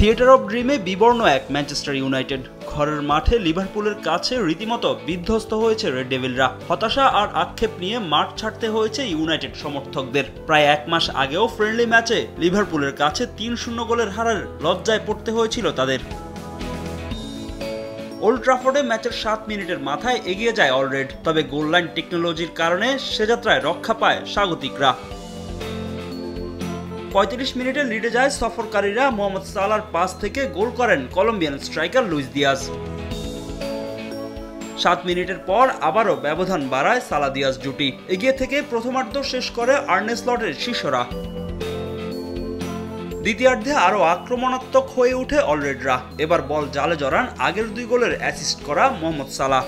Theatre of ড্রিমে বিবর্ণ এক Manchester United. ঘরের মাঠে লিভারপুলের কাছে রীতিমতো বিধ্বস্ত হয়েছে রেড ডেভিলরা। হতাশা আর আক্ষেপ নিয়ে মাঠ ছাড়তে হয়েছে ইউনাইটেড সমর্থকদের। প্রায় এক মাস আগেও ফ্রেন্ডলি ম্যাচে লিভারপুলের কাছে ৩-০ গোলের হারের লজ্জায় পড়তে হয়েছিল তাদের। ওল্ড ট্রাফোর্ডে ম্যাচের ৭ মিনিটের মাথায় এগিয়ে যায় অলরেড, তবে গোল লাইন টেকনোলজির কারণে সে যাত্রায় রক্ষা পায় স্বাগতিকরা। ৩৫ মিনিটে লিডে যায় সফরকারীরা। মোহাম্মদ সালাহর পাস থেকে গোল করেন কলম্বিয়ান স্ট্রাইকার লুইস দিয়াজ। ৭ মিনিটের পর আবারও ব্যবধান বাড়ায় সালাহ দিয়াজ জুটি। এগিয়ে থেকে প্রথমার্ধ শেষ করে আর্নে স্লটের শিষ্যরা। দ্বিতীয়ার্ধে আরও আক্রমণাত্মক হয়ে ওঠে অলরেডরা। এবার বল জালে জড়ান আগের ২ গোলের অ্যাসিস্ট করা মোহাম্মদ সালাহ।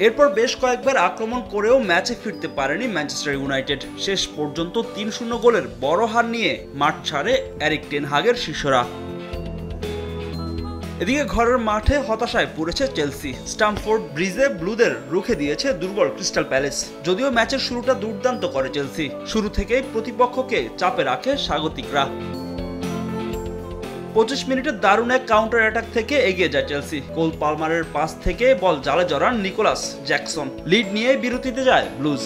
এরপর বেশ কয়েকবার আক্রমণ করেও ম্যাচে ফিরতে পারেনি ম্যানচেস্টার ইউনাইটেড। শেষ পর্যন্ত ৩-০ গোলের বড় হার নিয়ে মাঠ ছাড়ে এরিক টেন হাগের শিষ্যরা। এদিকে ঘরের মাঠে হতাশায় পড়েছে চেলসি। স্টামফোর্ড ব্রিজে ব্লুদের রুখে দিয়েছে দুর্বল ক্রিস্টাল প্যালেস। যদিও ম্যাচের শুরুটা দুর্দান্ত করে চেলসি, শুরু থেকেই প্রতিপক্ষকে চাপে রাখে স্বাগতিকরা। ২৫ মিনিটে দারুণ এক কাউন্টার অ্যাটাক থেকে এগিয়ে যায় চেলসি। কোল পালমারের পাস থেকে বল জালে জড়ান নিকোলাস জ্যাকসন। লিড নিয়ে বিরতিতে যায় ব্লুজ।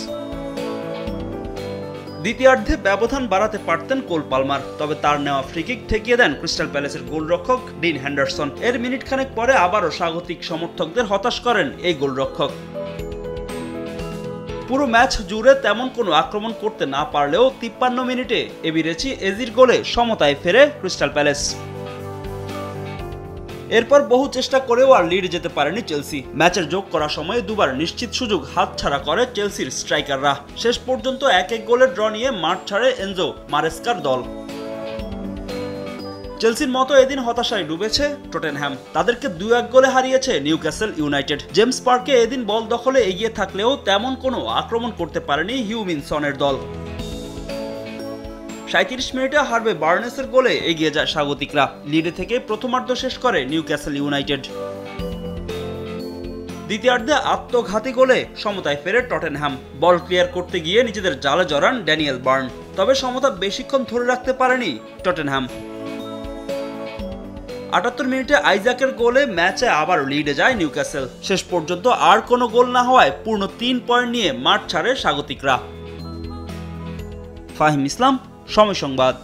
দ্বিতীয়ার্ধে ব্যবধান বাড়াতে পারতেন কোল পালমার, তবে তার নেওয়া ফ্রিকিক ঠেকিয়ে দেন ক্রিস্টাল প্যালেসের গোলরক্ষক ডিন হেন্ডারসন। এর মিনিট খানেক পরে আবারও স্বাগতিক সমর্থকদের হতাশ করেন এই গোলরক্ষক। পুরো ম্যাচ জুড়ে তেমন কোনো আক্রমণ করতে না পারলেও ৫৩ মিনিটে এবিরেচি এজির গোলে সমতায় ফেরে ক্রিস্টাল প্যালেস। এরপর বহু চেষ্টা করেও আর লিড যেতে পারেনি চেলসি। ম্যাচের যোগ করার সময় দুবার নিশ্চিত সুযোগ হাতছাড়া করে চেলসির স্ট্রাইকাররা। শেষ পর্যন্ত ১-১ গোলের ড্র নিয়ে মাঠ ছাড়ে এনজো মারেস্কার দল। চেলসির মতো এদিন হতাশায় ডুবেছে টটেনহ্যাম। তাদেরকে ২-১ গোলে হারিয়েছে নিউক্যাসল ইউনাইটেড। জেমস পার্কে এদিন বল দখলে এগিয়ে থাকলেও তেমন কোনো আক্রমণ করতে পারেনি হিউমিনসনের দল। ৩৭ মিনিটে হারবে বার্নেসের গোলে এগিয়ে যায় স্বাগতিকরা। লিডে থেকে প্রথমার্ধ শেষ করে নিউক্যাসল ইউনাইটেড। দ্বিতীয়ার্ধে আত্মঘাতী গোলে সমতায় ফেরে টটেনহ্যাম। বল ক্লিয়ার করতে গিয়ে নিজেদের জালে জড়ান ড্যানিয়েল বার্ন, তবে সমতা বেশিক্ষণ ধরে রাখতে পারেনি টটেনহ্যাম। ৭৮ মিনিটে আইজাকের গোলে ম্যাচে আবার লিডে যায় নিউক্যাসল। শেষ পর্যন্ত আর কোনো গোল না হওয়ায় পূর্ণ ৩ পয়েন্ট নিয়ে মাঠ ছাড়ে স্বাগতিকরা। ফাহিম ইসলাম, সময় সংবাদ।